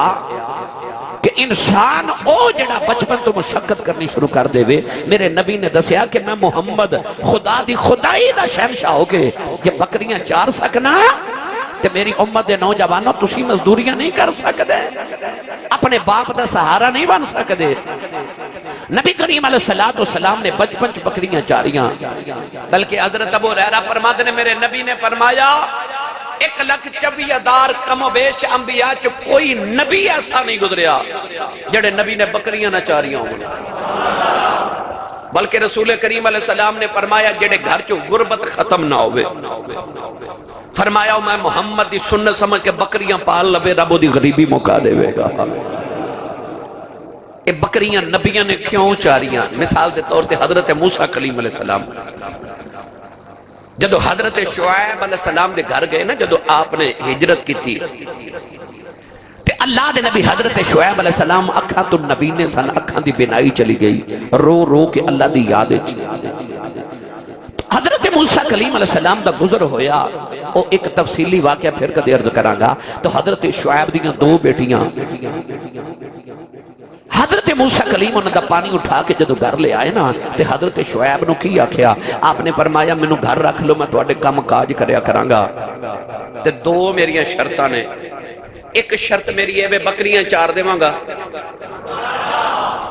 کہ انسان او جڑا بچپن تو مشقت کرنی شروع کر دے وے میرے نبی نے دسیا کہ میں محمد خدا دی خدائی دا شہنشاہ ہو کے کہ بکریاں چار سکنا کہ میری امت دے نوجوانوں تسی مزدوریاں نہیں کر سکتے اپنے باپ دا سہارا نہیں بن سکتے نبی کریم علیہ السلام نے بچپن چ بکریاں چاریاں بلکہ حضرت ابو ہریرہ فرماتے نے میرے نبی نے فرمایا 1,24,000 کم و بیش انبیاء چ کوئی نبی ایسا نہیں گزریا جڑے نبی نے بکریاں نہ چاریاں ہوں بلکہ رسول کریم علیہ السلام نے فرمایا جڑے گھر چ غربت ختم نہ ہوئے فرمایا میں محمد دی سنت سمجھ کے بکریاں پال لبے رب دی غریبی مکا دے گا یہ بکریاں نبیاں نے کیوں چاریاں مثال دے طور تے حضرت موسیٰ کلیم علیہ السلام جدو حضرت شعیب علیہ السلام دے گھر گئے نا جدو آپ نے ہجرت کی تھی تے اللہ دے نبی حضرت شعیب علیہ السلام اکھاں تو نبی نے سن اکھاں دی بینائی چلی گئی رو رو کے اللہ دی یاد حضرت موسیٰ کلیم علیہ السلام دا گزر ہویا او ایک تفصیلی واقعہ پھر کدے عرض کرانگا گا تو حضرت شعیب دیاں 2 بیٹیاں حضرت موسیٰ کلیم انہوں دا پانی اٹھا کے جدو گھر لے آئے نا تے حضرت شعیب نو کی آکھیا آپ نے فرمایا میں نو گھر رکھ لو میں تو اڈے کام کاج کریا کرانگا تے 2 میریاں شرطاں نے ایک شرط میری ہے بکریاں چار دے مانگا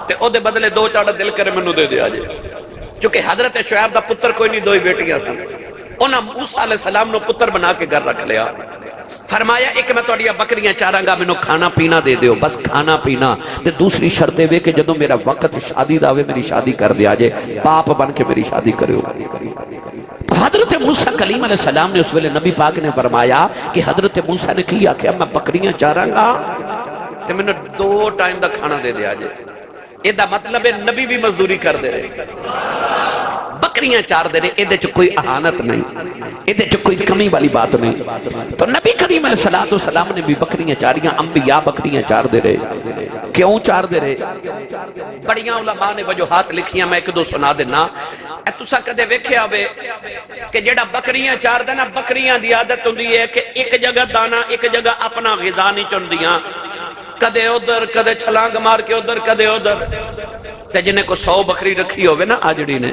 تے او دے بدلے 2 چاڑا دل کرے میں نو دے دے آجے چونکہ حضرت شعیب دا پتر کوئی نہیں 2 بیٹیاں سن انہاں موسیٰ علیہ السلام نو پتر بنا کے گھر رکھ لیا فرمایا ایک میں توڑیا بکریاں چارانگا میں نو کھانا پینا دے دیو بس کھانا پینا تے دوسری شرط دے کہ جدو میرا وقت شادی داوے میری شادی کر دیا جے باپ بن کے میری شادی کریو حضرت موسیٰ کلیم علیہ السلام نے اس ویلے نبی پاک نے فرمایا کہ حضرت موسیٰ نے کیا کہ میں بکریاں چارانگا تے میں نے 2 ٹائم دا کھانا دے دیا جے یہ دا مطلب ہے نبی بھی مزدوری کر دے رہے بکریاں چار دے رہے ایدے چو کوئی احانت نہیں ایدے چو کوئی کمی والی بات نہیں تو نبی کریم علیہ السلام نے بھی بکریاں چاریاں انبیاء بکریاں چار دے رہے کیوں چار دے رہے بڑیاں علماء نے وجوہات لکھیاں میں 1-2 سنا دینا تسا کدے ویکھیا ہوئے کہ جڑا بکریاں چار دینا بکریاں دی عادت ہوندی ہے کہ ایک جگہ دانا ایک جگہ اپنا غذا نہیں چندیاں کدے ادھر کدے چھلانگ مار کے ادھر کدے ادھر تے جنہیں کو 100 بکری رکھی ہوئے نا آجڑی نے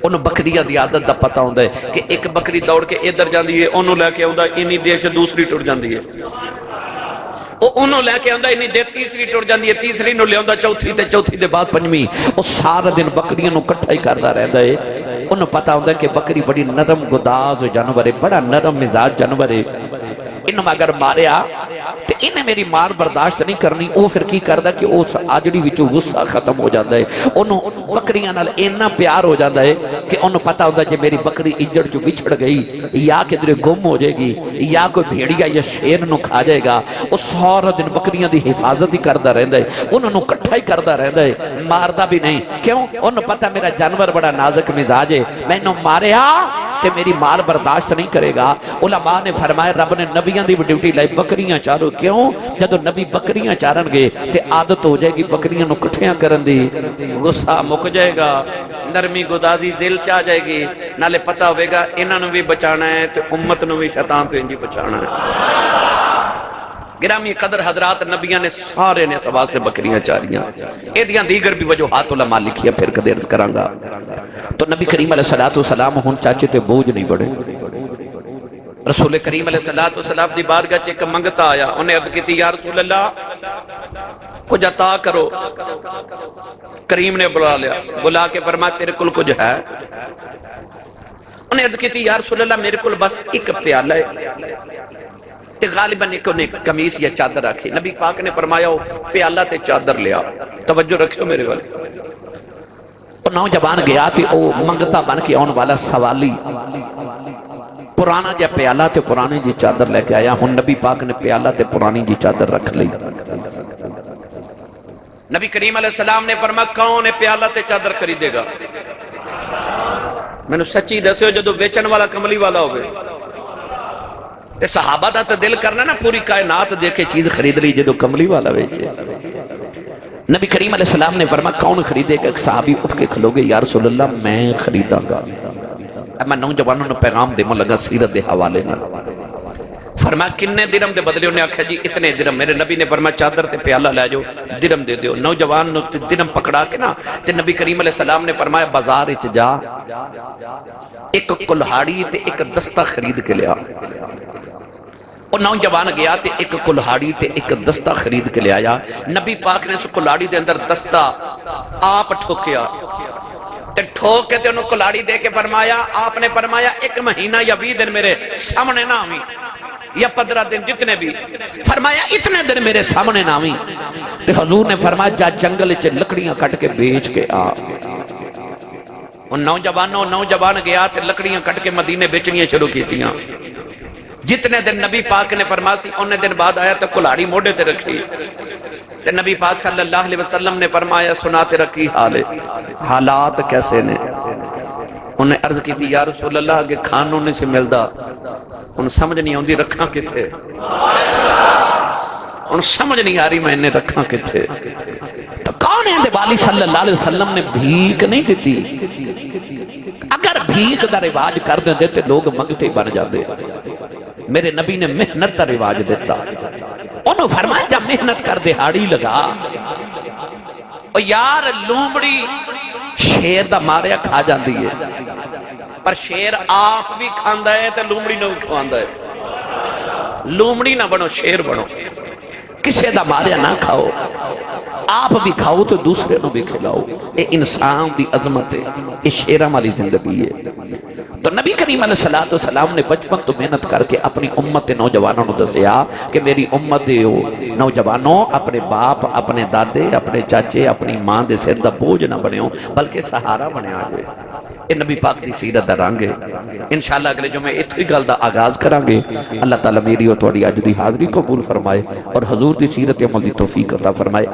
انہوں بکریاں دی عادت دا پتہ ہوندہ ہے کہ ایک بکری دوڑ کے ادھر جاندی ہے انہوں لے کے ہوندہ انہی دیر سے دوسری ٹوٹ جاندی ہے انہوں لے کے ہوندہ انہی دیر تیسری ٹوٹ جاندی ہے تیسری نو لے ہوندہ چوتھی دے بعد 5ویں وہ سارا دن بکریاں نو کٹھا ہی کردہ رہندہ ہے انہوں پتہ ہوندہ ہے کہ بکری بڑی نرم گداز جانور ہے بڑا نرم مزاج جانور ہے انہوں اگر ماریا تو انہیں میری مار برداشت نہیں کرنی وہ پھر کی کردہ کہ اس آجڑی وچو غصہ ختم ہو جاندہ ہے انہوں بکریاں نال اینا پیار ہو جاندہ ہے کہ انہوں پتہ ہوندہ ہے کہ میری بکری اجڑ جو بچھڑ گئی یا کہ درے گم ہو جائے گی یا کوئی بھیڑیا یا شیر نو کھا جائے گا وہ سارا دن بکریاں دی حفاظت ہی کردہ رہندہ ہے انہوں کٹھا ہی کردہ رہندہ ہے ماردہ بھی نہیں کیوں انہوں پتہ میرا جانور بڑا نازک مزاج ہے میں انہوں ماریا کہ میری مار برداشت نہیں کرے گا علماء نے فرمایا رب نے نبیان دی ڈیوٹی لائی بکریاں چارو کیوں جدو نبی بکریاں چارن گے تے عادت ہو جائے گی بکریاں نو کٹھیاں کرن دی غصہ مک جائے گا نرمی گدازی دل چاہ جائے گی نالے پتہ ہوئے گا انہاں نو بھی بچانا ہے تے امت نو بھی شیطان تو انجی بچانا ہے گرامی قدر حضرات نبیاں نے سارے نے سوال سے بکریاں چاریاں ایدیاں دیگر بھی وجوہات علماء لکھیا پھر کدے عرض کرانگا تو نبی کریم علیہ السلام ہون چاچے تے بوجھ نہیں بڑے رسول کریم علیہ السلام دی بارگاہ چیک منگتا آیا انہیں عرض کی تھی یا رسول اللہ کچھ عطا کرو کریم نے بلا لیا بلا کے فرمایا تیرے کل کچھ ہے انہیں عرض کی تھی یا رسول اللہ میرے کل بس ایک پیالہ ہے تے غالباً ایک نے قمیص یا چادر رکھی، نبی پاک نے فرمایا پیالہ تے چادر لیا، توجہ رکھو میرے والے۔ اور نوجوان گیا تے او منگتا بن کے آن والا سوالی پرانا جا پیالہ تے پرانی جی چادر لے کے آیا، ہن نبی پاک نے پیالہ تے پرانی جی چادر رکھ لی۔ نبی کریم علیہ السلام نے فرمایا کون ہے پیالہ تے چادر خریدے گا؟ میں نے سچی دسیو جدو بیچن والا کملی والا ہوئے تے صحابہ دا تے دل کرنا نا پوری کائنات دیکھے چیز خرید لی جدو کملی والا بیچے۔ نبی کریم علیہ السلام نے فرمایا کون خریدے گا؟ ایک صحابی اٹھ کے کھلو گے، یا رسول اللہ میں خریداں گا۔ میں نوجوانوں نے پیغام دے لگا سیرت دے حوالے نہ، فرمایا کنے درم دے بدلے؟ انہیں آکھا جی اتنے درم۔ میرے نبی نے فرمایا چادر تے پیالہ لے جو، درم دے دیو۔ نوجوان نے درم پکڑا کے نا تے نبی کریم علیہ السلام نے فرمایا بازار وچ جا، ایک کلہاڑی تے ایک دستہ خرید کے لیا۔ اور نوجوان گیا تے ایک کلہاڑی تے ایک دستہ خرید کے لے آیا۔ نبی پاک نے اس کلہاڑی دے اندر دستہ آپ ٹھوکیا تے ٹھوک کے تے انہوں کلہاڑی دے کے فرمایا، آپ نے فرمایا 1 مہینہ یا 20 دن میرے سامنے نہ آویں، یا 15 دن جتنے بھی، فرمایا اتنے دن میرے سامنے نہ آویں۔ حضور نے فرمایا جا جنگل چ لکڑیاں کٹ کے بیچ کے آ۔ ان نوجوان گیا تے لکڑیاں کٹ کے مدینے بیچنیاں شروع کیتیاں۔ جتنے دن نبی پاک نے فرمایا سی انہیں دن بعد آیا تو کلہاڑی موڑے تے رکھی تے نبی پاک صلی اللہ علیہ وسلم نے فرمایا سناتے رکھی حالات کیسے نے؟ انہیں عرض کی تھی یا رسول اللہ آگے کھانوں نے سے ملدا، ان سمجھ نہیں آؤں دی رکھاں کتے، ان سمجھ نہیں آ رہی میں انہیں رکھاں کتے۔ تو کون ہے والی صلی اللہ علیہ وسلم نے بھیک نہیں دیتی؟ اگر بھیک دا رواج کر دیں تے لوگ منگتے بن جاندے۔ میرے نبی نے محنت دا رواج دیتا، انہوں فرمایا جا محنت کر دہاڑی لگا۔ اور یار لومڑی شیر دا ماریا کھا جاندی ہے، پر شیر آپ بھی کھاندا ہے تے لومڑی نہ کھواندا ہے۔ لومڑی نہ بنو، شیر بنو، کسے دا ماریا نہ کھاؤ، آپ بھی کھاؤ تو دوسرے نو بھی کھلاؤ۔ اے انسان دی عظمت ہے، اے شیرہ والی زندگی ہے۔ تو نبی کریم علیہ السلام نے بچپن تو محنت کر کے اپنی امت نوجوانوں نے دسیا کہ میری امت دے نوجوانوں اپنے باپ، اپنے دادے، اپنے چاچے، اپنی ماں دے سر دا بوجھ نہ بنیو بلکہ سہارا بنے آگے۔ یہ نبی پاک دی سیرت دا رنگ ہے۔ انشاءاللہ اگلے جو میں اتنی گل دا آغاز کریں گے، اللہ تعالیٰ میری اور تھوڑی اج دی حاضری قبول فرمائے اور حضور دی سیرت عمل دی توفیق عطا فرمائے۔